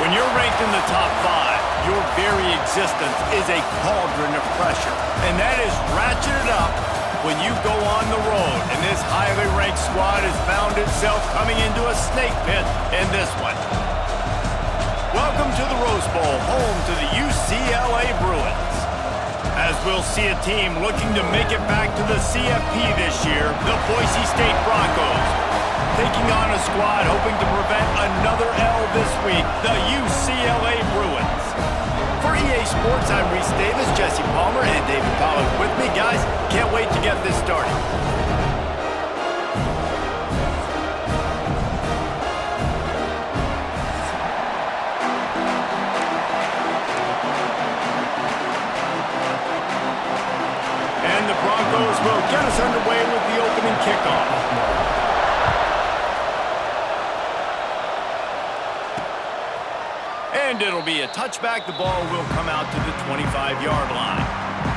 When you're ranked in the top 5, your very existence is a cauldron of pressure. And that is ratcheted up when you go on the road. And this highly ranked squad has found itself coming into a snake pit in this one. Welcome to the Rose Bowl, home to the UCLA Bruins. As we'll see a team looking to make it back to the CFP this year, the Boise State Broncos, taking on a squad hoping to prevent another L this week, the UCLA Bruins. For EA Sports, I'm Reese Davis, Jesse Palmer, and David Pollack with me. Guys, can't wait to get this started. And the Broncos will get us underway with the opening kickoff. And it'll be a touchback. The ball will come out to the 25-yard line.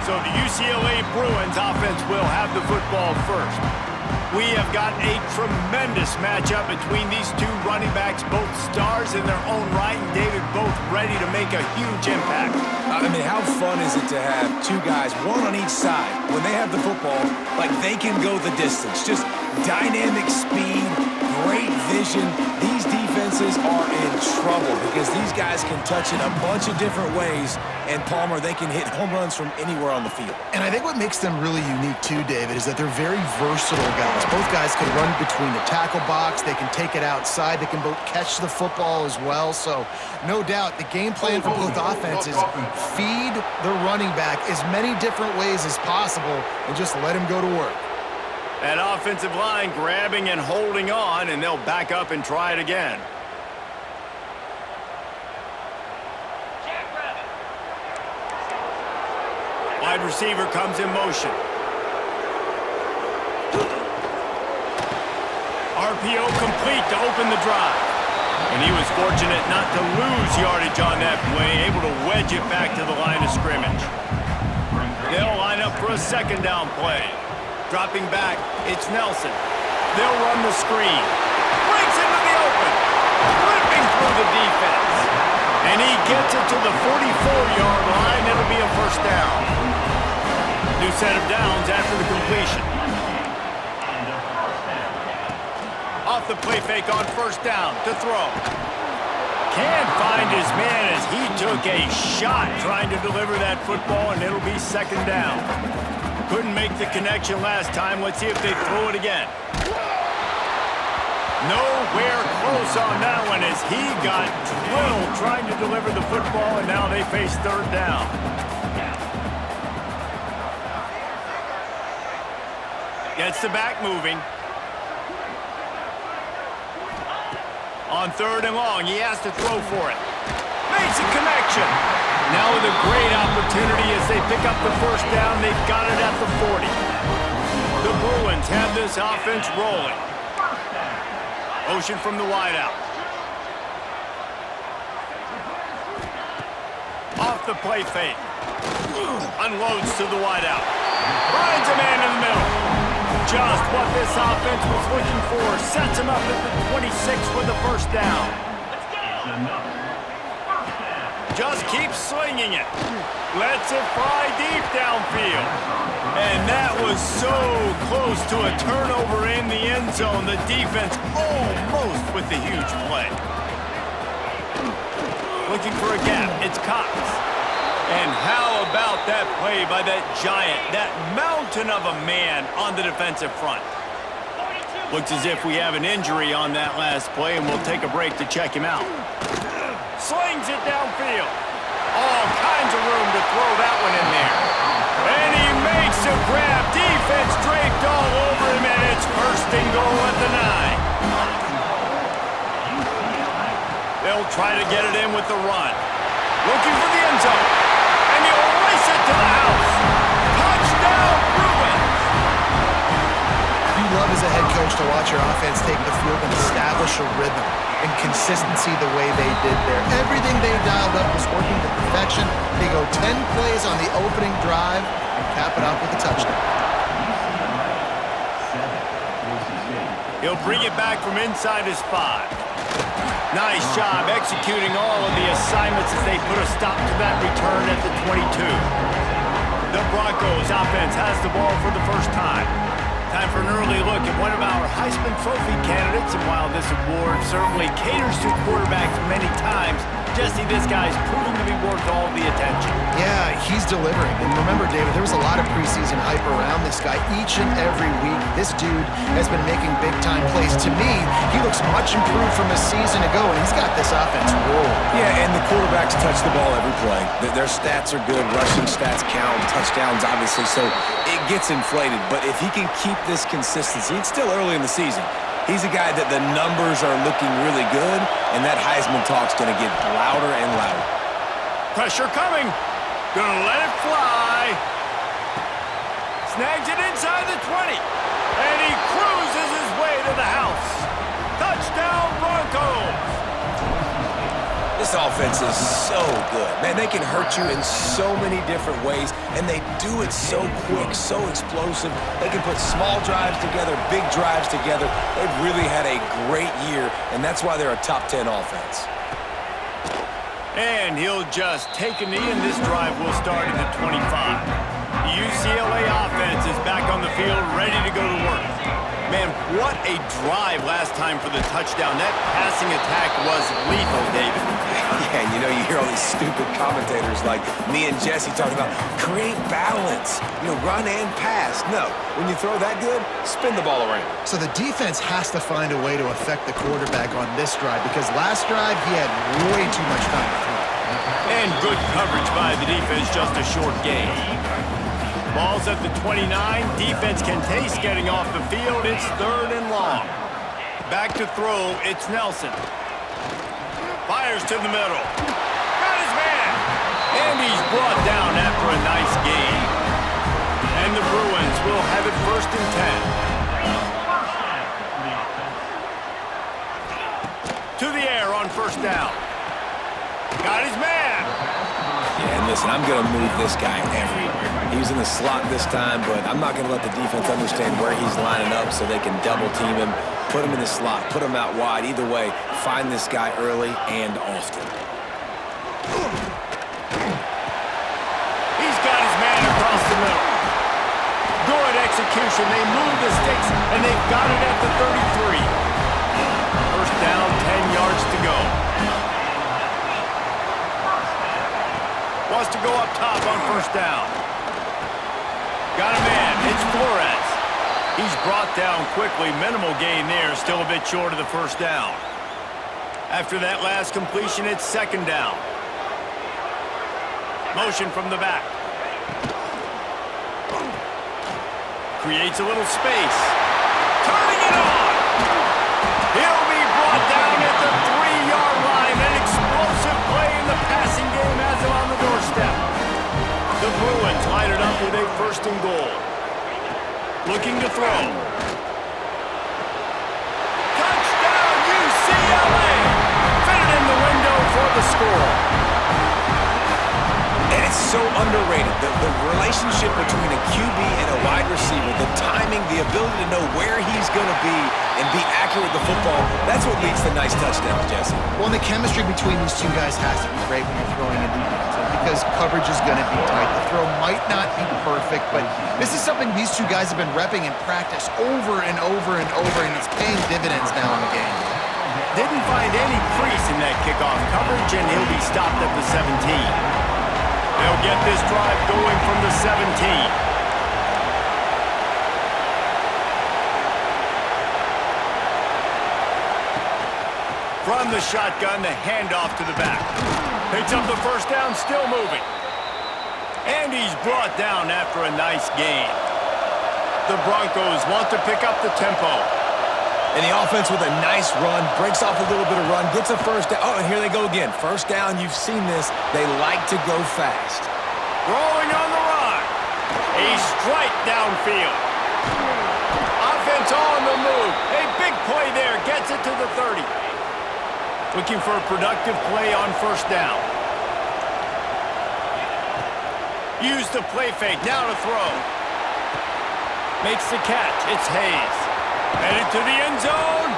So the UCLA Bruins offense will have the football first. We have got a tremendous matchup between these two running backs, both stars in their own right, and David, both ready to make a huge impact. I mean, how fun is it to have two guys, one on each side, when they have the football, like they can go the distance. Just dynamic speed, great vision. These defenses are in trouble because these guys can touch it a bunch of different ways, and Palmer, they can hit home runs from anywhere on the field. And I think what makes them really unique too, David, is that they're very versatile guys. Both guys can run between the tackle box, they can take it outside, they can both catch the football as well. So no doubt the game plan for both offenses, feed the running back as many different ways as possible and just let him go to work. That offensive line grabbing and holding on, and they'll back up and try it again. Wide receiver comes in motion. RPO complete to open the drive. And he was fortunate not to lose yardage on that play, able to wedge it back to the line of scrimmage. They'll line up for a second down play. Dropping back, it's Nelson. They'll run the screen. Breaks into the open. Ripping through the defense. And And he gets it to the 44-yard line. It'll be a first down. New set of downs after the completion. Off the play fake on first down to throw. Can't find his man as he took a shot trying to deliver that football, and it'll be second down. Couldn't make the connection last time. Let's see if they throw it again. Nowhere close on that one as he got drilled trying to deliver the football, and now they face third down. Gets the back moving. On third and long, he has to throw for it. Makes a connection. Now with a great opportunity as they pick up the first down, they've got it at the 40. The Bruins have this offense rolling. Motion from the wideout. Off the play fake. Unloads to the wideout. Finds a man in the middle. Just what this offense was looking for. Sets him up at the 26 with the first down. Just keeps slinging it. Lets it fly deep downfield. And that was so close to a turnover in the end zone. The defense almost with the huge play. Looking for a gap. It's Cox. And how about that play by that giant, that mountain of a man on the defensive front? Looks as if we have an injury on that last play, and we'll take a break to check him out. Slings it downfield. All kinds of room to throw that one in there. And he makes a grab. Defense draped all over him, and it's first and goal at the 9. They'll try to get it in with the run. Looking for the end zone. And he'll race it to the house. Touchdown, Bruins! You love as a head coach to watch your offense take the field and establish a rhythm and consistency the way they did there. Everything they dialed up was working to perfection. They go 10 plays on the opening drive and cap it off with a touchdown. He'll bring it back from inside his 5. Nice job executing all of the assignments as they put a stop to that return at the 22. The Broncos offense has the ball for the first time. Time for an early look at one of our Heisman Trophy candidates, and while this award certainly caters to quarterbacks many times, Jesse, this guy's proven to be worth all the attention. Yeah, he's delivering. And remember, David, there was a lot of preseason hype around this guy each and every week. This dude has been making big-time plays. To me, he looks much improved from a season ago, and he's got this offense rolling. Yeah, and the quarterbacks touch the ball every play. Their stats are good. Rushing stats count. Touchdowns, obviously. So it gets inflated. But if he can keep this consistency, it's still early in the season. He's a guy that the numbers are looking really good, and that Heisman talk's going to get louder and louder. Pressure coming. Gonna let it fly. Snags it inside the 20. And he cruises his way to the house. Touchdown, Broncos. This offense is so good. Man, they can hurt you in so many different ways, and they do it so quick, so explosive. They can put small drives together, big drives together. They've really had a great year, and that's why they're a top 10 offense. And he'll just take a knee, and this drive will start at the 25. The UCLA offense is back on the field, ready to go to work. Man, what a drive last time for the touchdown. That passing attack was lethal, David. Yeah, and you know, you hear all these stupid commentators like me and Jesse talking about create balance, run and pass. No, when you throw that good, spin the ball around. So the defense has to find a way to affect the quarterback on this drive because last drive he had way too much time to throw. And good coverage by the defense, just a short gain. Ball's at the 29. Defense can taste getting off the field. It's third and long. Back to throw. It's Nelson. Fires to the middle. Got his man. And he's brought down after a nice gain. And the Bruins will have it first and 10. To the air on first down. Got his man. Yeah, and listen, I'm going to move this guy everywhere. He's in the slot this time, but I'm not going to let the defense understand where he's lining up so they can double team him, put him in the slot, put him out wide. Either way, find this guy early and often. He's got his man across the middle. Good execution. They move the sticks, and they've got it at the 33. First down, 10 yards to go. Wants to go up top on first down. Got a man. It's Flores. He's brought down quickly. Minimal gain there. Still a bit short of the first down. After that last completion, it's second down. Motion from the back. Creates a little space. Turning it on. He'll be brought down at the 3-yard line. An explosive play in the passing game has him on the doorstep. The Bruins line it up with a first and goal. Looking to throw. Touchdown, UCLA! Fitted in the window for the score. And it's so underrated, the relationship between a QB and a wide receiver, the timing, the ability to know where he's going to be and be accurate with the football, that's what leads to nice touchdowns, Jesse. Well, and the chemistry between these two guys has to be great when you're throwing into the end zone because coverage is going to be tight. The throw might not be perfect, but this is something these two guys have been repping in practice over and over and over, and it's paying dividends now in the game. Didn't find any crease in that kickoff coverage, and he'll be stopped at the 17. They'll get this drive going from the 17. From the shotgun, the handoff to the back. Picks up the first down, still moving. And he's brought down after a nice gain. The Broncos want to pick up the tempo. And the offense with a nice run, breaks off a little bit of run, gets a first down. Oh, and here they go again. First down, you've seen this. They like to go fast. Rolling on the run. A strike downfield. Offense on the move. A big play there. Gets it to the 30. Looking for a productive play on first down. Use the play fake. Now to throw. Makes the catch. It's Hayes. Headed to the end zone.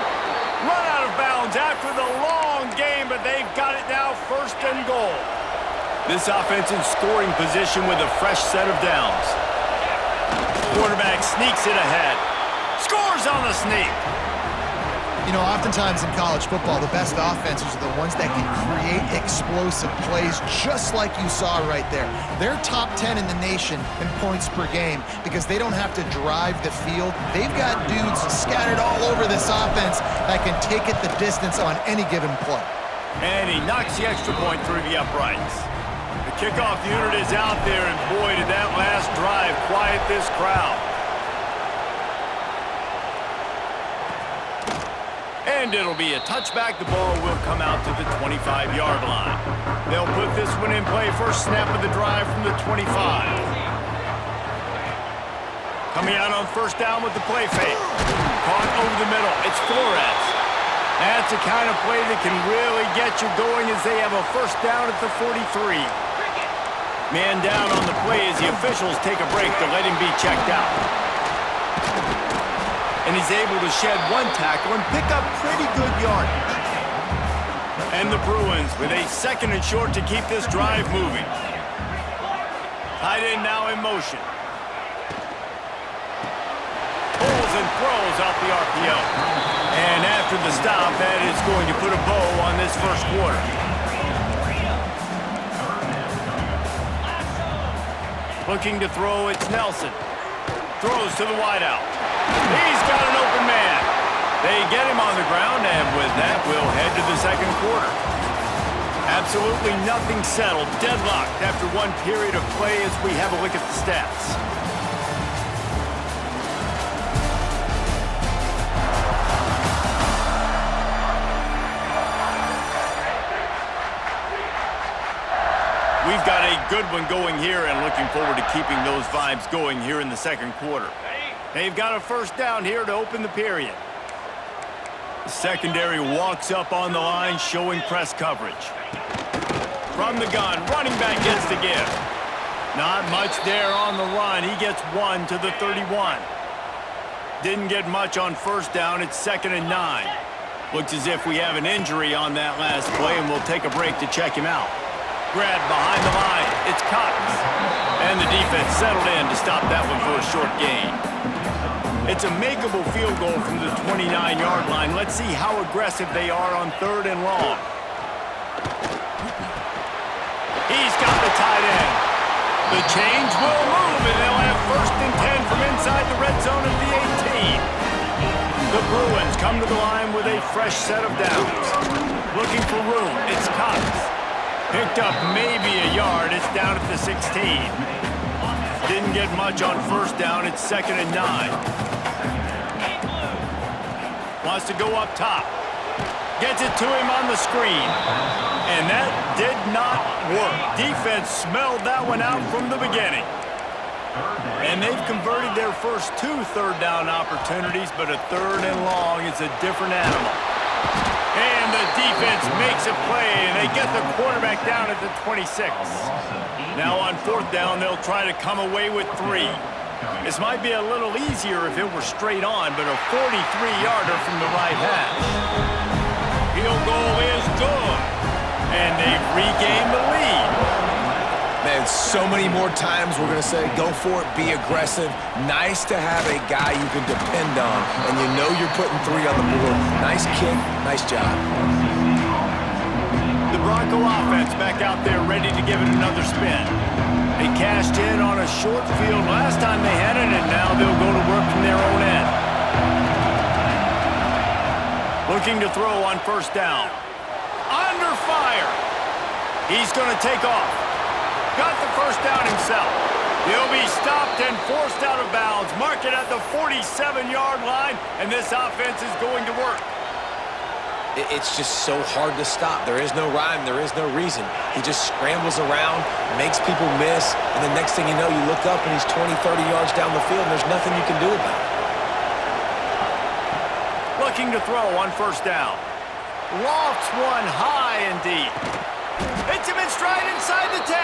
Run out of bounds after the long game, but they've got it now first and goal. This offense in scoring position with a fresh set of downs. Quarterback sneaks it ahead. Scores on the sneak. You know, oftentimes in college football, the best offenses are the ones that can create explosive plays, just like you saw right there. They're top 10 in the nation in points per game because they don't have to drive the field. They've got dudes scattered all over this offense that can take it the distance on any given play. And he knocks the extra point through the uprights. The kickoff unit is out there, and boy, did that last drive quiet this crowd. And it'll be a touchback. The ball will come out to the 25-yard line. They'll put this one in play. First snap of the drive from the 25. Coming out on first down with the play fake. Caught over the middle. It's Flores. That's the kind of play that can really get you going as they have a first down at the 43. Man down on the play as the officials take a break to let him be checked out. And he's able to shed one tackle and pick up pretty good yardage. And the Bruins with a second and short to keep this drive moving. Tight end now in motion. Pulls and throws off the RPO. And after the stop, that is going to put a bow on this first quarter. Looking to throw, it's Nelson. Throws to the wideout. He's got an open man. They get him on the ground, and with that, we'll head to the second quarter. Absolutely nothing settled. Deadlocked after one period of play as we have a look at the stats. We've got a good one going here and looking forward to keeping those vibes going here in the second quarter. They've got a first down here to open the period. The secondary walks up on the line, showing press coverage. From the gun, running back gets the give. Not much there on the run. He gets one to the 31. Didn't get much on first down. It's 2nd and 9. Looks as if we have an injury on that last play, and we'll take a break to check him out. grab behind the line. It's Cox. And the defense settled in to stop that one for a short gain. It's a makeable field goal from the 29-yard line. Let's see how aggressive they are on 3rd and long. He's got the tight end. The chains will move, and they'll have 1st and 10 from inside the red zone of the 18. The Bruins come to the line with a fresh set of downs. Looking for room. It's Cox. Picked up maybe a yard. It's down at the 16. Didn't get much on 1st down. It's 2nd and 9. Wants to go up top. Gets it to him on the screen. And that did not work. Defense smelled that one out from the beginning. And they've converted their first 2 3rd down opportunities, but a 3rd and long is a different animal. And the defense makes a play, and they get the quarterback down at the 26. Now on 4th down, they'll try to come away with 3. This might be a little easier if it were straight on, but a 43-yarder from the right hash. Field goal is good, and they've regained the lead. Man, so many more times we're going to say, go for it, be aggressive. Nice to have a guy you can depend on, and you know you're putting 3 on the board. Nice kick, nice job. The Bronco offense back out there ready to give it another spin. They cashed in on a short field last time they had it, and now they'll go to work from their own end. Looking to throw on 1st down. Under fire. He's going to take off. Got the 1st down himself. He'll be stopped and forced out of bounds. Mark it at the 47-yard line, and this offense is going to work. It's just so hard to stop. There is no rhyme. There is no reason. He just scrambles around, makes people miss, and the next thing you know, you look up and he's 20, 30 yards down the field, and there's nothing you can do about it. Looking to throw on 1st down. Lofts one high and deep. Hits him in stride inside the 10.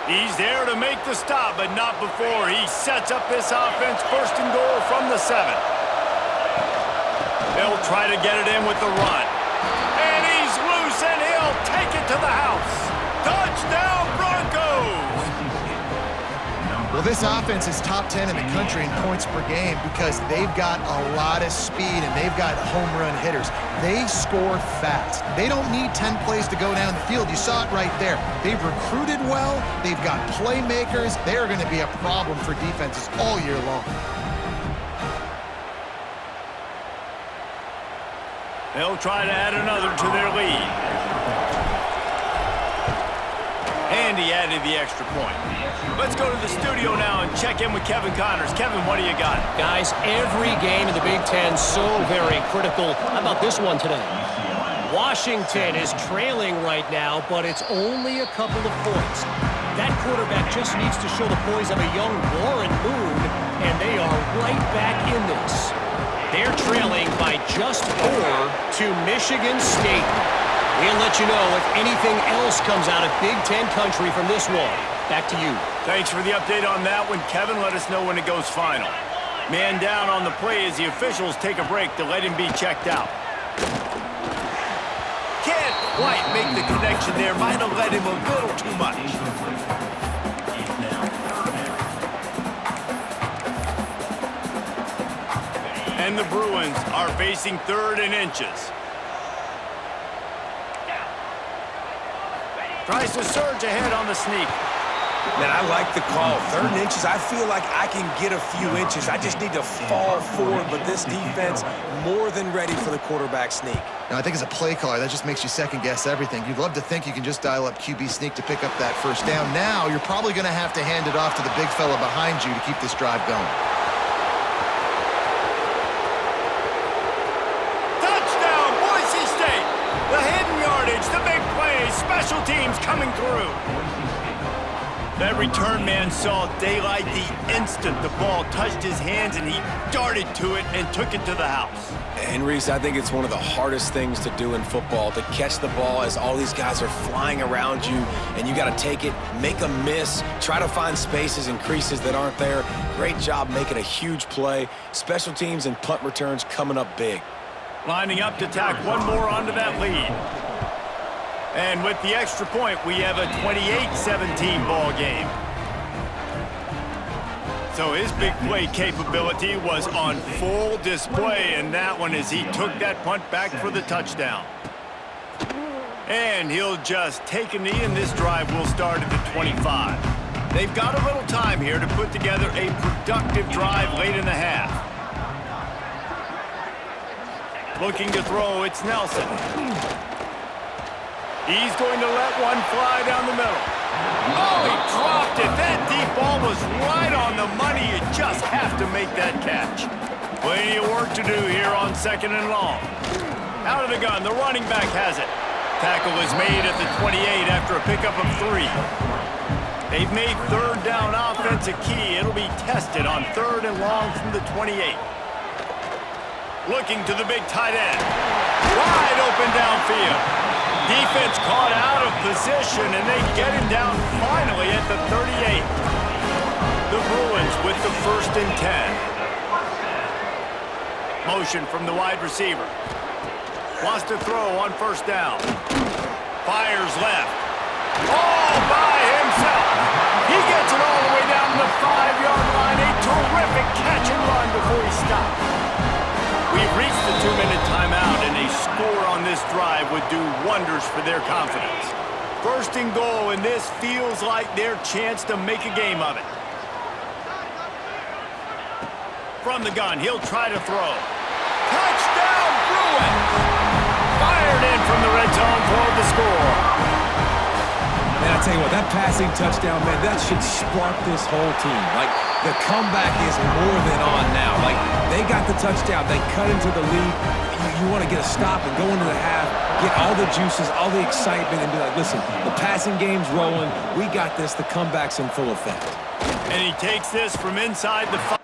He's there to make the stop, but not before he sets up this offense 1st and goal from the 7. They'll try to get it in with the run. And he's loose, and he'll take it to the house. Touchdown, Broncos! Well, this offense is top 10 in the country in points per game because they've got a lot of speed and they've got home run hitters. They score fast. They don't need 10 plays to go down the field. You saw it right there. They've recruited well. They've got playmakers. They're going to be a problem for defenses all year long. They'll try to add another to their lead. And he added the extra point. Let's go to the studio now and check in with Kevin Connors. Kevin, what do you got? Guys, every game in the Big Ten so very critical. How about this one today? Washington is trailing right now, but it's only a couple of points. That quarterback just needs to show the poise of a young Warren Moon, and they are right back in this. They're trailing by just 4 to Michigan State. We'll let you know if anything else comes out of Big Ten country from this one. Back to you. Thanks for the update on that one, Kevin. Let us know when it goes final. Man down on the play as the officials take a break to let him be checked out. Can't quite make the connection there. Might have let him a little too much. And the Bruins are facing 3rd and inches. Tries to surge ahead on the sneak. Man, I like the call. 3rd and inches, I feel like I can get a few inches. I just need to fall forward, but this defense more than ready for the quarterback sneak. Now, I think as a play caller, that just makes you second-guess everything. You'd love to think you can just dial up QB sneak to pick up that 1st down. Now, you're probably going to have to hand it off to the big fella behind you to keep this drive going. Touchdown, Boise State! The hidden yardage, the big play, special teams coming through. That return man saw daylight the instant the ball touched his hands, and he darted to it and took it to the house. And Reese, I think it's one of the hardest things to do in football, to catch the ball as all these guys are flying around you, and you got to take it, make a miss, try to find spaces and creases that aren't there. Great job making a huge play. Special teams and punt returns coming up big. Lining up to tack one more onto that lead. And with the extra point, we have a 28-17 ball game. So his big play capability was on full display in that one as he took that punt back for the touchdown. And he'll just take a knee, and this drive will start at the 25. They've got a little time here to put together a productive drive late in the half. Looking to throw, it's Nelson. He's going to let one fly down the middle. Oh, he dropped it. That deep ball was right on the money. You just have to make that catch. Plenty of work to do here on 2nd and long. Out of the gun, the running back has it. Tackle is made at the 28 after a pickup of 3. They've made 3rd down offense a key. It'll be tested on 3rd and long from the 28. Looking to the big tight end. Wide open downfield. Defense caught out of position, and they get him down finally at the 38. The Bruins with the 1st and 10. Motion from the wide receiver. Wants to throw on 1st down. Fires left. All by himself. He gets it all the way down to the 5-yard line. A terrific catch and run before he stopped. We've reached the 2-minute timeout, and a score on this drive would do wonders for their confidence. 1st and goal, and this feels like their chance to make a game of it. From the gun, he'll try to throw. Touchdown, Bruins! Fired in from the red zone for the score. Man, I tell you what, that passing touchdown, man, that should spark this whole team. Like, the comeback is more than on now. Like, they got the touchdown. They cut into the lead. You want to get a stop and go into the half, get all the juices, all the excitement, and be like, listen, the passing game's rolling. We got this. The comeback's in full effect. And he takes this from inside the 5.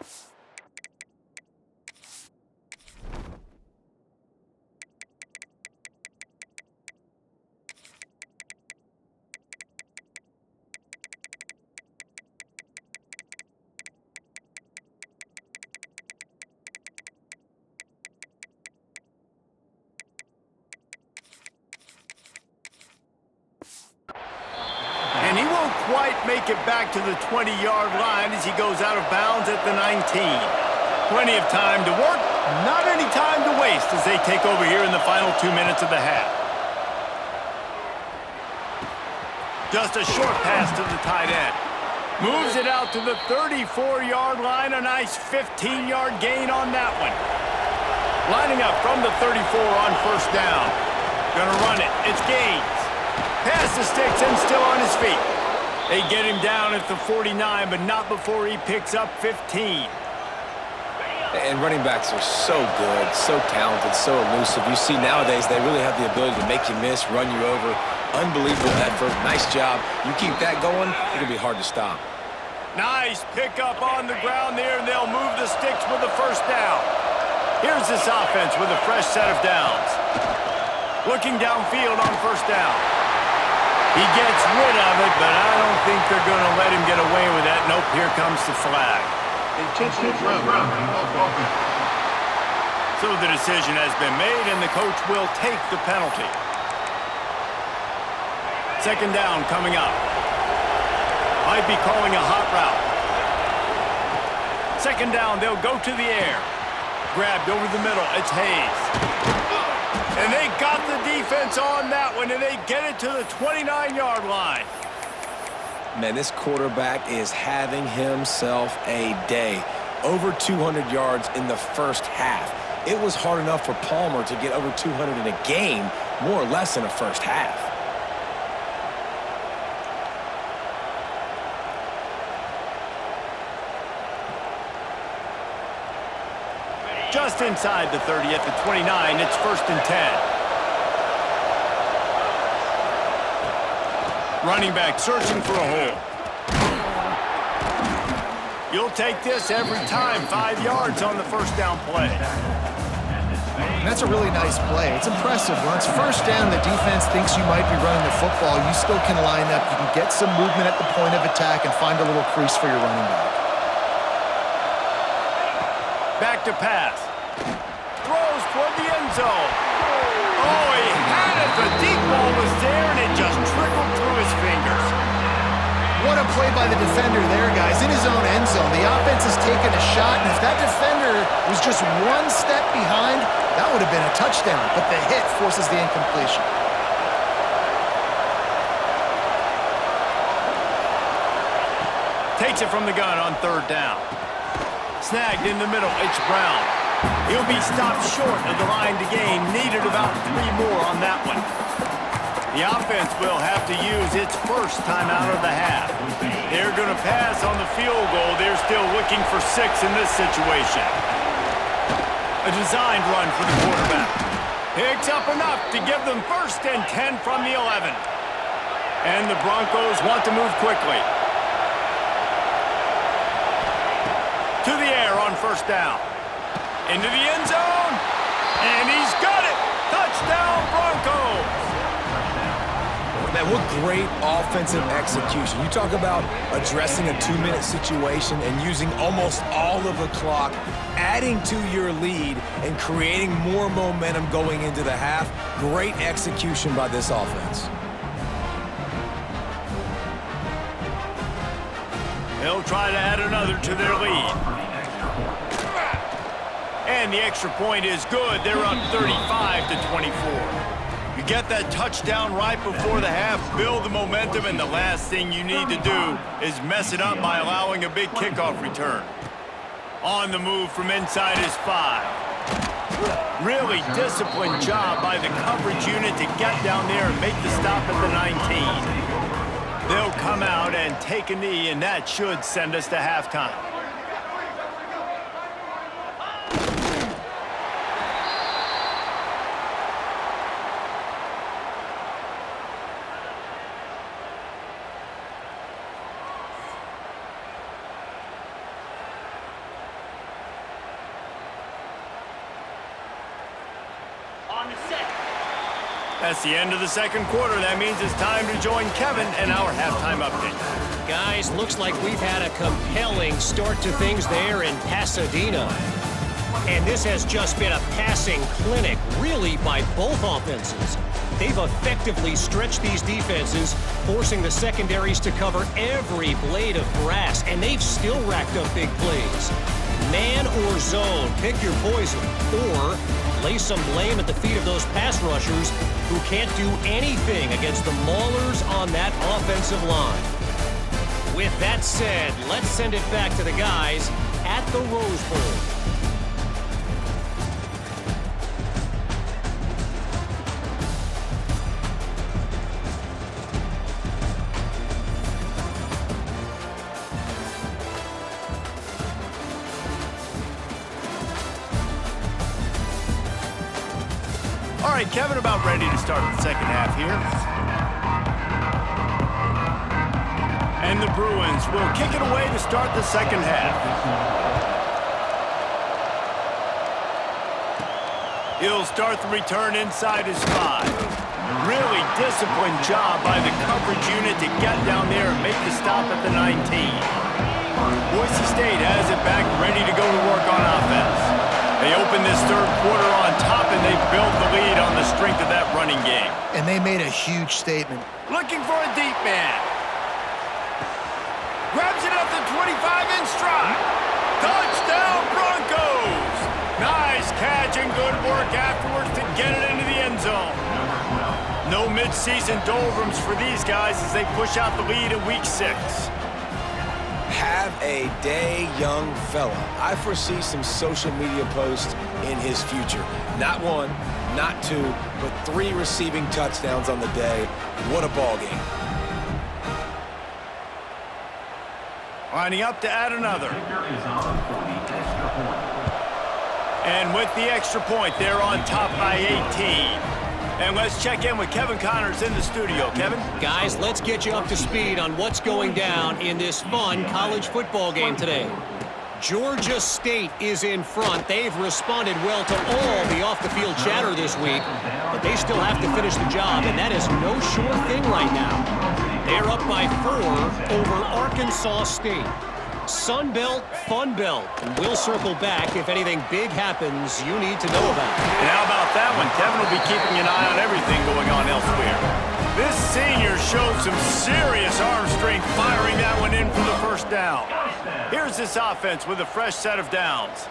And he won't quite make it back to the 20-yard line as he goes out of bounds at the 19. Plenty of time to work, not any time to waste as they take over here in the final 2 minutes of the half. Just a short pass to the tight end. Moves it out to the 34-yard line, a nice 15-yard gain on that one. Lining up from the 34 on 1st down. Gonna run it, it's Gaines. Pass the sticks and still on his feet. They get him down at the 49, but not before he picks up 15. And running backs are so good, so talented, so elusive. You see nowadays they really have the ability to make you miss, run you over. Unbelievable effort. Nice job. You keep that going, it'll be hard to stop. Nice pickup on the ground there, and they'll move the sticks with the 1st down. Here's this offense with a fresh set of downs. Looking downfield on 1st down. He gets rid of it, but I don't think they're going to let him get away with that. Nope, here comes the flag. So the decision has been made, and the coach will take the penalty. 2nd down coming up. Might be calling a hot route. 2nd down, they'll go to the air. Grabbed over the middle, it's Hayes. And they got the defense on that one, and they get it to the 29-yard line. Man, this quarterback is having himself a day. Over 200 yards in the 1st half. It was hard enough for Palmer to get over 200 in a game, more or less in a 1st half. Just inside the 30 at the 29, it's 1st and 10. Running back searching for a hole. You'll take this every time. 5 yards on the 1st down play. And that's a really nice play. It's impressive. When it's 1st down, the defense thinks you might be running the football. You still can line up. You can get some movement at the point of attack and find a little crease for your running back. Back to pass. Throws toward the end zone. Oh, he had it, The deep ball was there, and it just trickled through his fingers. What a play by the defender there, guys, in his own end zone. The offense has taken a shot, and if that defender was just one step behind, that would have been a touchdown, but the hit forces the incompletion. Takes it from the gun on third down. Snagged in the middle, it's Brown. He'll be stopped short of the line to gain. Needed about 3 more on that one. The offense will have to use its first time out of the half. They're going to pass on the field goal. They're still looking for 6 in this situation. A designed run for the quarterback. Picks up enough to give them 1st and 10 from the 11. And the Broncos want to move quickly. To the air on 1st down. Into the end zone. And he's got it. Touchdown, Broncos. Man, what great offensive execution. You talk about addressing a 2-minute situation and using almost all of the clock, adding to your lead and creating more momentum going into the half. Great execution by this offense. They'll try to add another to their lead. And the extra point is good. They're up 35-24. You get that touchdown right before the half, build the momentum, and the last thing you need to do is mess it up by allowing a big kickoff return. On the move from inside his 5. Really disciplined job by the coverage unit to get down there and make the stop at the 19. They'll come out and take a knee, and that should send us to halftime. That's the end of the second quarter. That means it's time to join Kevin and our halftime update. Guys, looks like we've had a compelling start to things there in Pasadena. And this has just been a passing clinic, really, by both offenses. They've effectively stretched these defenses, forcing the secondaries to cover every blade of grass, and they've still racked up big plays. Man or zone, pick your poison, or lay some blame at the feet of those pass rushers who can't do anything against the maulers on that offensive line. With that said, let's send it back to the guys at the Rose Bowl. All right, Kevin, about ready to start the second half here. And the Bruins will kick it away to start the second half. He'll start the return inside his 5. Really disciplined job by the coverage unit to get down there and make the stop at the 19. Boise State has it back, ready to go to work on offense. They open this third quarter on top, and they build the lead on the strength of that running game. And they made a huge statement. Looking for a deep man. Grabs it at the 25 in stride. Touchdown, Broncos! Nice catch and good work afterwards to get it into the end zone. No midseason doldrums for these guys as they push out the lead in Week 6. Have a day, young fella. I foresee some social media posts in his future. Not 1, not 2, but 3 receiving touchdowns on the day. What a ball game. Lining up to add another. And with the extra point, they're on top by 18. And let's check in with Kevin Connors in the studio. Kevin? Guys, let's get you up to speed on what's going down in this fun college football game today. Georgia State is in front. They've responded well to all the off-the-field chatter this week, but they still have to finish the job, and that is no sure thing right now. They're up by 4 over Arkansas State. Sunbelt, Funbelt. We'll circle back if anything big happens you need to know about. And how about that one? Kevin will be keeping an eye on everything going on elsewhere. This senior showed some serious arm strength firing that one in for the first down. Here's this offense with a fresh set of downs.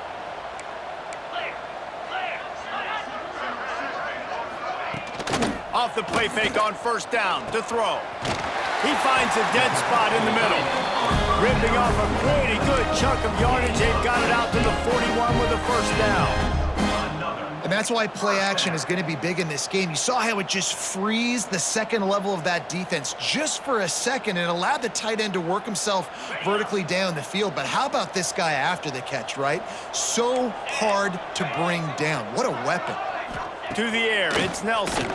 Off the play fake on first down to throw. He finds a dead spot in the middle. Ripping off a pretty good chunk of yardage. They've got it out to the 41 with a first down. And that's why play action is going to be big in this game. You saw how it just frees the second level of that defense just for a second. It allowed the tight end to work himself vertically down the field. But how about this guy after the catch, right? So hard to bring down. What a weapon. To the air, it's Nelson.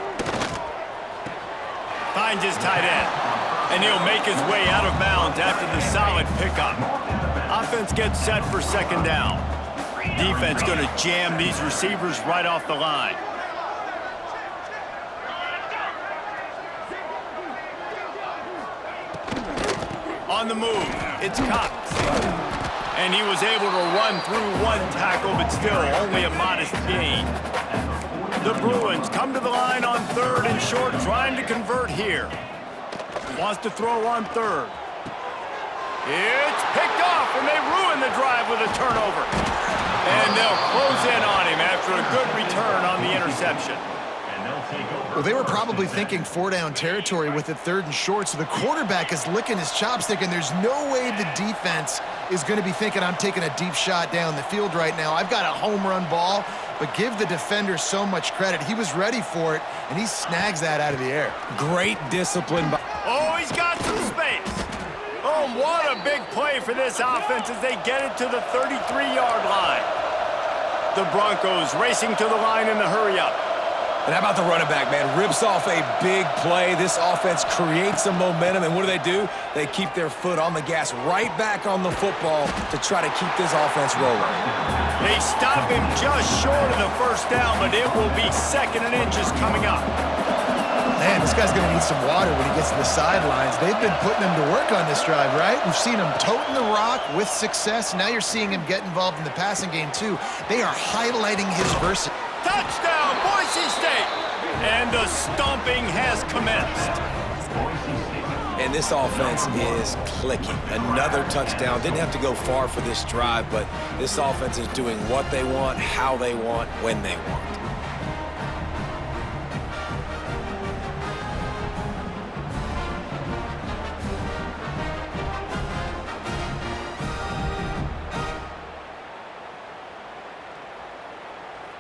Finds his tight end. And he'll make his way out of bounds after the solid pickup. Offense gets set for second down. Defense going to jam these receivers right off the line. On the move, it's Cox. And he was able to run through one tackle, but still only a modest gain. The Bruins come to the line on third and short, trying to convert here. Wants to throw on third. It's picked off, and they ruin the drive with a turnover. And they'll close in on him after a good return on the interception. Well, they were probably thinking four-down territory with it third and short, so the quarterback is licking his chops thinking there's no way the defense is going to be thinking I'm taking a deep shot down the field right now. I've got a home run ball, but give the defender so much credit. He was ready for it, and he snags that out of the air. Great discipline. Oh, he's got some space. Oh, what a big play for this offense as they get it to the 33-yard line. The Broncos racing to the line in the hurry-up. And how about the running back, man? Rips off a big play. This offense creates some momentum, and what do? They keep their foot on the gas right back on the football to try to keep this offense rolling. They stop him just short of the first down, but it will be second and inches coming up. Man, this guy's going to need some water when he gets to the sidelines. They've been putting him to work on this drive, right? We've seen him toting the rock with success. Now you're seeing him get involved in the passing game, too. They are highlighting his versatility. Touchdown, Boise State! And the stomping has commenced. And this offense is clicking. Another touchdown. Didn't have to go far for this drive, but this offense is doing what they want, how they want, when they want.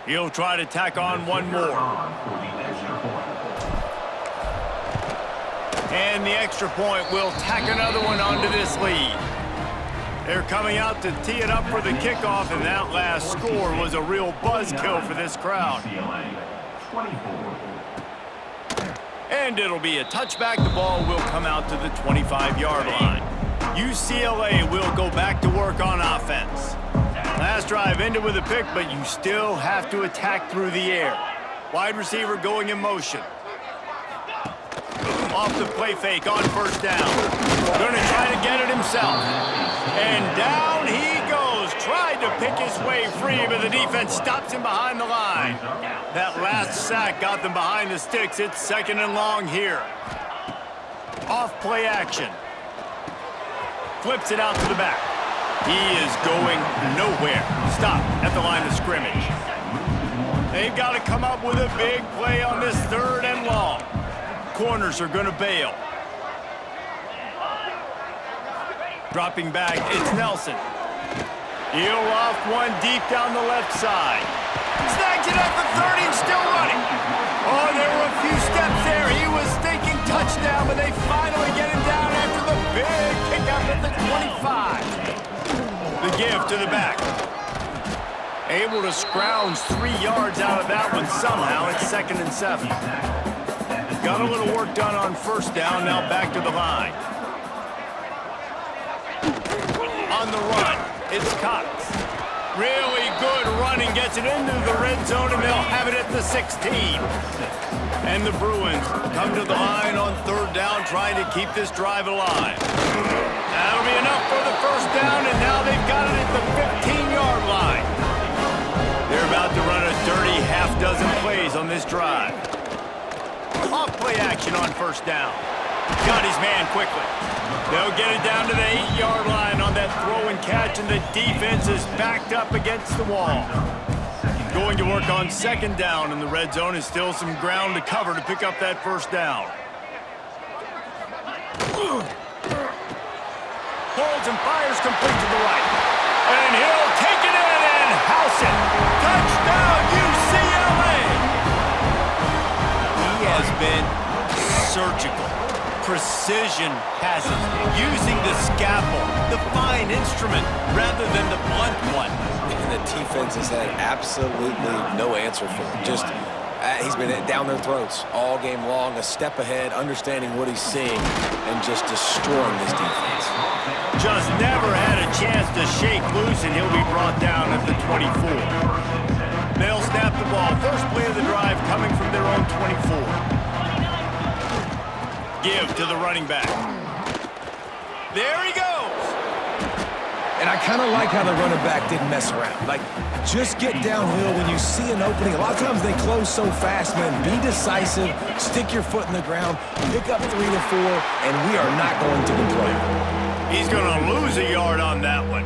He'll try to tack on one more. And the extra point will tack another one onto this lead. They're coming out to tee it up for the kickoff, and that last score was a real buzzkill for this crowd. And it'll be a touchback. The ball will come out to the 25-yard line. UCLA will go back to work on offense. Last drive ended with a pick, but you still have to attack through the air. Wide receiver going in motion. Off the play fake on first down. Going to try to get it himself. And down he goes. Tried to pick his way free, but the defense stops him behind the line. That last sack got them behind the sticks. It's second and long here. Off play action. Flips it out to the back. He is going nowhere. Stop at the line of scrimmage. They've got to come up with a big play on this third and long. Corners are going to bail. Dropping back, it's Nelson. He'll loft one deep down the left side. Snags it at the 30 and still running. Oh, there were a few steps there. He was thinking touchdown, but they finally get him down after the big pickup at the 25. The give to the back. Able to scrounge 3 yards out of that one somehow. It's second and 7. Got a little work done on first down. Now back to the line. On the run, it's Cox. Really good running gets it into the red zone, and they'll have it at the 16. And the Bruins come to the line on third down, trying to keep this drive alive. That'll be enough for the first down, and now they've got it at the 15-yard line. They're about to run a dirty half-dozen plays on this drive. Off play action on first down. Got his man quickly. They'll get it down to the 8-yard line on that throw and catch, and the defense is backed up against the wall. Going to work on second down in the red zone, and still some ground to cover to pick up that first down. Holds and fires complete to the right. And he'll take it in and house it. Touchdown, UCLA! He has been surgical. Precision passes, using the scalpel, the fine instrument, rather than the blunt one. And the defense has had absolutely no answer for him. Just, he's been down their throats all game long, a step ahead, understanding what he's seeing, and just destroying this defense. Just never had a chance to shake loose, and he'll be brought down at the 24. They'll snap the ball. First play of the drive coming from their own 24. Give to the running back. There he goes. And I kind of like how the running back didn't mess around. Like, just get downhill when you see an opening. A lot of times they close so fast, man. Be decisive, stick your foot in the ground, pick up 3 to 4, and we are not going to complain. He's going to lose a yard on that one.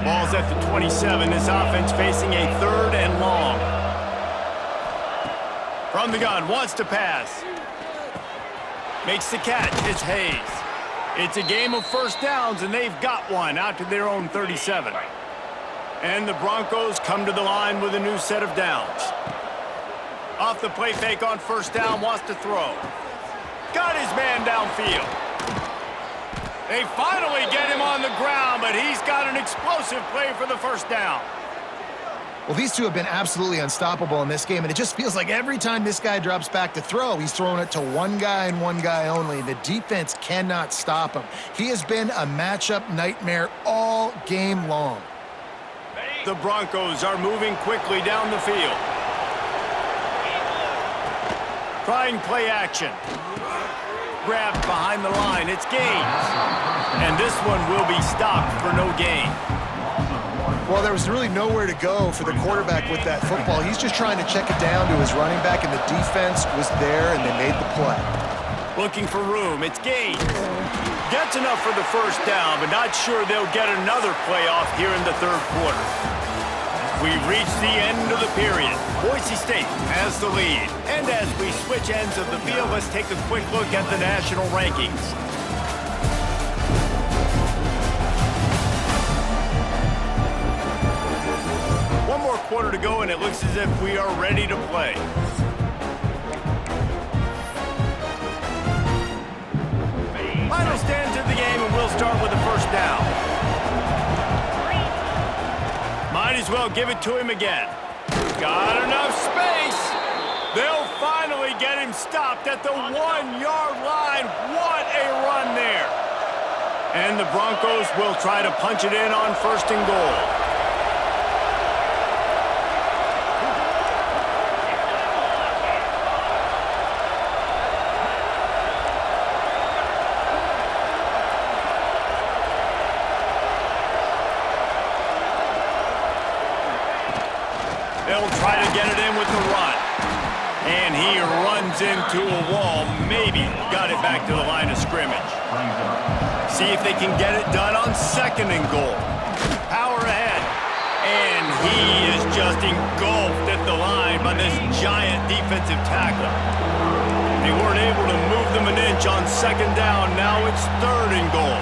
Ball's at the 27. This offense facing a third and long. From the gun, wants to pass. Makes the catch. It's Hayes. It's a game of first downs, and they've got one out to their own 37. And the Broncos come to the line with a new set of downs. Off the play fake on first down, wants to throw. Got his man downfield. They finally get him on the ground, but he's got an explosive play for the first down. Well, these two have been absolutely unstoppable in this game, and it just feels like every time this guy drops back to throw, he's throwing it to one guy and one guy only. The defense cannot stop him. He has been a matchup nightmare all game long. The Broncos are moving quickly down the field. Trying play action. Grabbed behind the line. It's Gaines. And this one will be stopped for no gain. Well, there was really nowhere to go for the quarterback with that football. He's just trying to check it down to his running back, and the defense was there, and they made the play. Looking for room. It's Gaines. Gets enough for the first down, but not sure they'll get another playoff here in the third quarter. We've reached the end of the period. Boise State has the lead. And as we switch ends of the field, let's take a quick look at the national rankings. One more quarter to go, and it looks as if we are ready to play. Final stands of the game, and we'll start with the first down. Might as well give it to him again. Got enough space. They'll finally get him stopped at the 1-yard line. What a run there. And the Broncos will try to punch it in on first and goal. They'll try to get it in with the run. And he runs into a wall. Maybe got it back to the line of scrimmage. See if they can get it done on second and goal. Power ahead. And he is just engulfed at the line by this giant defensive tackle. They weren't able to move them an inch on second down. Now it's third and goal.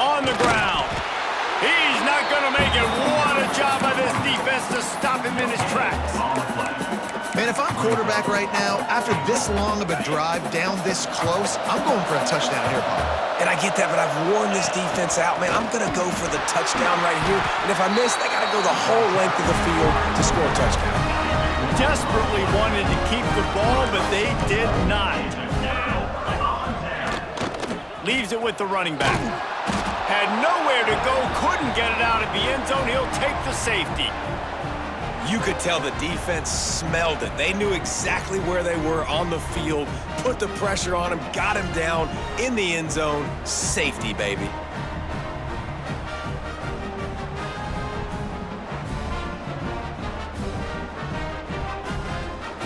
On the ground. He's not going to make it. What a job by this defense to stop him in his tracks. Man, if I'm quarterback right now, after this long of a drive down this close, I'm going for a touchdown here, Bob. And I get that, but I've worn this defense out, man. I'm going to go for the touchdown right here. And if I miss, they got to go the whole length of the field to score a touchdown. desperately wanted to keep the ball, but they did not. Leaves it with the running back. Had nowhere to go, couldn't get it out of the end zone. He'll take the safety. You could tell the defense smelled it. They knew exactly where they were on the field, put the pressure on him, got him down in the end zone. Safety, baby.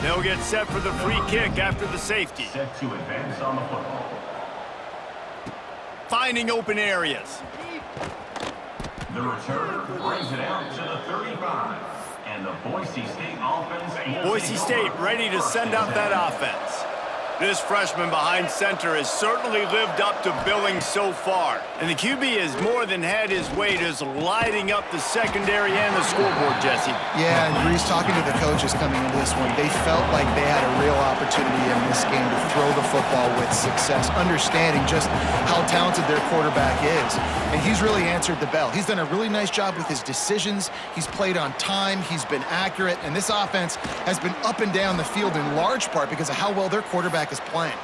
They'll get set for the free kick after the safety. Set to advance on the football. Finding open areas. The returner brings it out to the 35. And the Boise State offense. Boise State ready to send out that offense. This freshman behind center has certainly lived up to billing so far. And the QB has more than had his way just lighting up the secondary and the scoreboard, Jesse. Yeah, and Reese, talking to the coaches coming into this one, they felt like they had a real opportunity in this game to throw the football with success, understanding just how talented their quarterback is. And he's really answered the bell. He's done a really nice job with his decisions. He's played on time. He's been accurate. And this offense has been up and down the field in large part because of how well their quarterback is playing.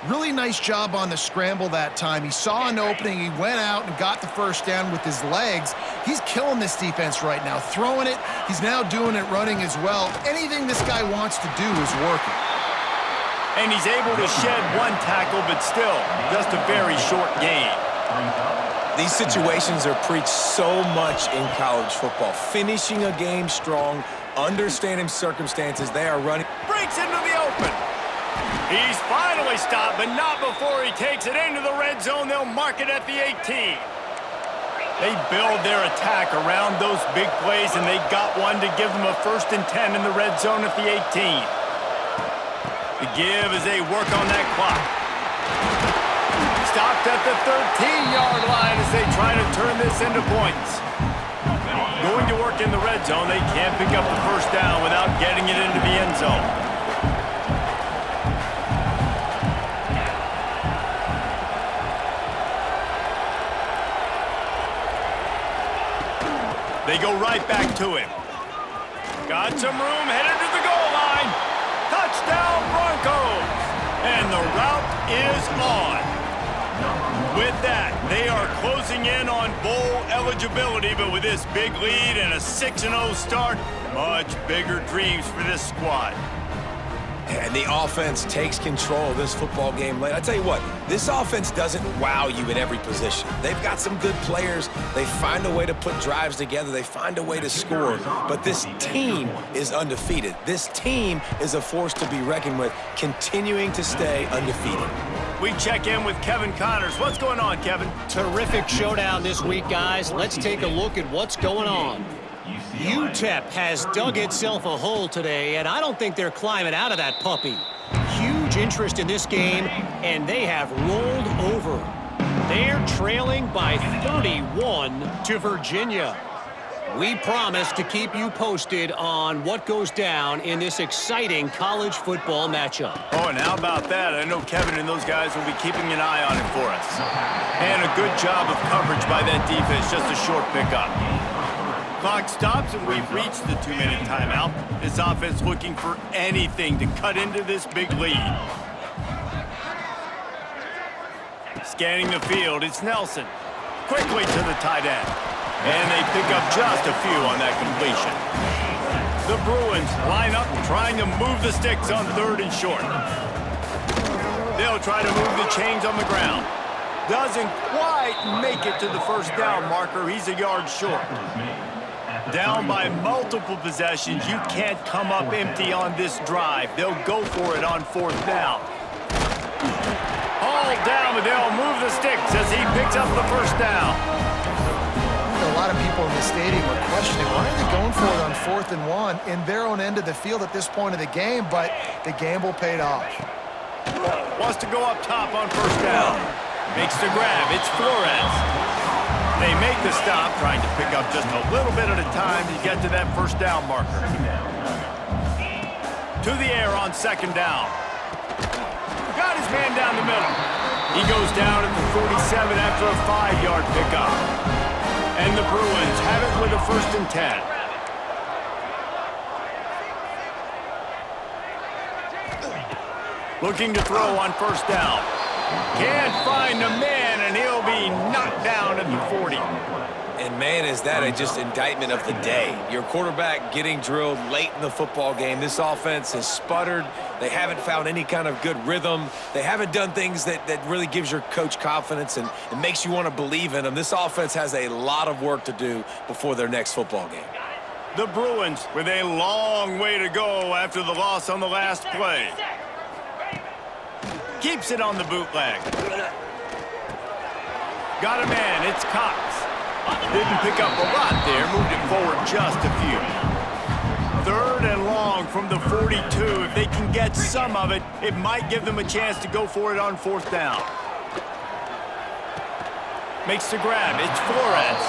Really nice job on the scramble that time. He saw an opening. He went out and got the first down with his legs. He's killing this defense right now, throwing it. He's now doing it running as well. Anything this guy wants to do is working. And he's able to shed one tackle, but still, just a very short gain. These situations are preached so much in college football. Finishing a game strong, understanding circumstances, they are running. Breaks into the open. He's finally stopped, but not before he takes it into the red zone. They'll mark it at the 18. They build their attack around those big plays, and they got one to give them a 1st and 10 in the red zone at the 18. The give as they work on that clock. Stopped at the 13-yard line as they try to turn this into points. Going to work in the red zone, they can't pick up the first down without getting it into the end zone. They go right back to him. Got some room, headed to the goal line. Touchdown Broncos! And the route is on. With that, they are closing in on bowl eligibility, but with this big lead and a 6-0 start, much bigger dreams for this squad. And the offense takes control of this football game late. I tell you what, this offense doesn't wow you in every position. They've got some good players. They find a way to put drives together. They find a way to score. But this team is undefeated. This team is a force to be reckoned with, continuing to stay undefeated. We check in with Kevin Connors. What's going on, Kevin? Terrific showdown this week, guys. Let's take a look at what's going on. UTEP has dug itself a hole today, and I don't think they're climbing out of that puppy. Huge interest in this game, and they have rolled over. They're trailing by 31 to Virginia. We promise to keep you posted on what goes down in this exciting college football matchup. Oh, and how about that? I know Kevin and those guys will be keeping an eye on it for us. And a good job of coverage by that defense, just a short pickup. Clock stops, and we've reached the 2-minute timeout. This offense looking for anything to cut into this big lead. Scanning the field, it's Nelson. Quickly to the tight end. And they pick up just a few on that completion. The Bruins line up, trying to move the sticks on 3rd and short. They'll try to move the chains on the ground. Doesn't quite make it to the first down marker. He's a yard short. Down by multiple possessions. You can't come up empty on this drive. They'll go for it on 4th down. All down, but they'll move the sticks as he picks up the first down. A lot of people in the stadium were questioning, why are they going for it on 4th and 1 in their own end of the field at this point of the game, but the gamble paid off. Wants to go up top on 1st down. Makes the grab. It's Flores. They make the stop, trying to pick up just a little bit at a time to get to that 1st down marker. To the air on 2nd down. Got his man down the middle. He goes down at the 47 after a 5-yard pickup. And the Bruins have it with a 1st and 10. Looking to throw on first down. Can't find the man, and he'll be knocked down at the 40. And, man, is that just indictment of the day. Your quarterback getting drilled late in the football game. This offense has sputtered. They haven't found any kind of good rhythm. They haven't done things that really gives your coach confidence and makes you want to believe in them. This offense has a lot of work to do before their next football game. The Bruins with a long way to go after the loss on the last play. Keeps it on the bootleg. Got a man, it's Cox. Didn't pick up a lot there, moved it forward just a few. 3rd and long from the 42. If they can get some of it, it might give them a chance to go for it on 4th down. Makes the grab, it's Flores.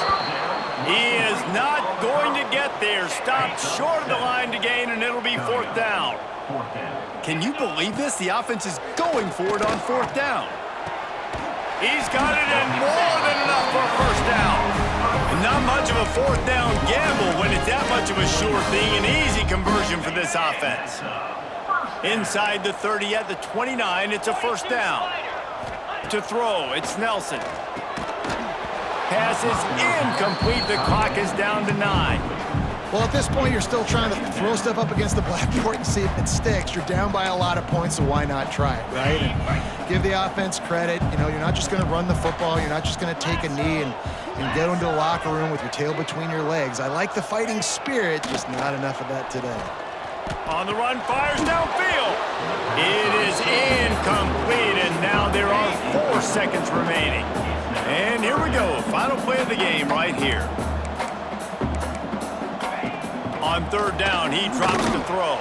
He is not going to get there. Stopped short of the line to gain, and it'll be 4th down. Can you believe this? The offense is going for it on 4th down. He's got it, and more than enough for a first down. And not much of a 4th down gamble when it's that much of a sure thing. An easy conversion for this offense. Inside the 30 at the 29, it's a first down. To throw, it's Nelson. Pass is incomplete. The clock is down to 9. Well, at this point, you're still trying to throw stuff up against the blackboard and see if it sticks. You're down by a lot of points, so why not try it, right? And give the offense credit. You know, you're not just going to run the football. You're not just going to take a knee and get into the locker room with your tail between your legs. I like the fighting spirit, just not enough of that today. On the run, fires downfield. It is incomplete, and now there are 4 seconds remaining. And here we go, final play of the game right here. On 3rd down, he drops to throw.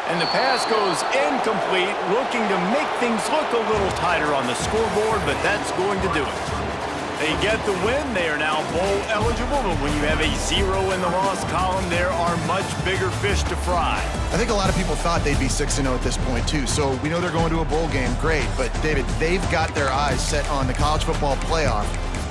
And the pass goes incomplete, looking to make things look a little tighter on the scoreboard, but that's going to do it. They get the win. They are now bowl eligible, but when you have a 0 in the loss column, there are much bigger fish to fry. I think a lot of people thought they'd be 6-0 at this point, too. So we know they're going to a bowl game. Great. But, David, they've got their eyes set on the college football playoff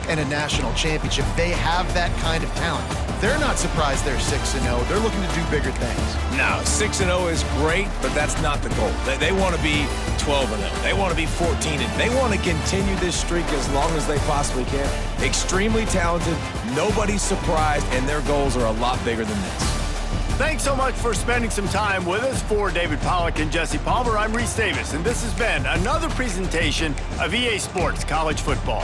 and a national championship. They have that kind of talent. They're not surprised they're 6-0. They're looking to do bigger things. No, 6-0 is great, but that's not the goal. They want to be 12-0. They want to be 14-0. They want to continue this streak as long as they possibly can. Extremely talented, nobody's surprised, and their goals are a lot bigger than this. Thanks so much for spending some time with us. For David Pollack and Jesse Palmer, I'm Reese Davis, and this has been another presentation of EA Sports College Football.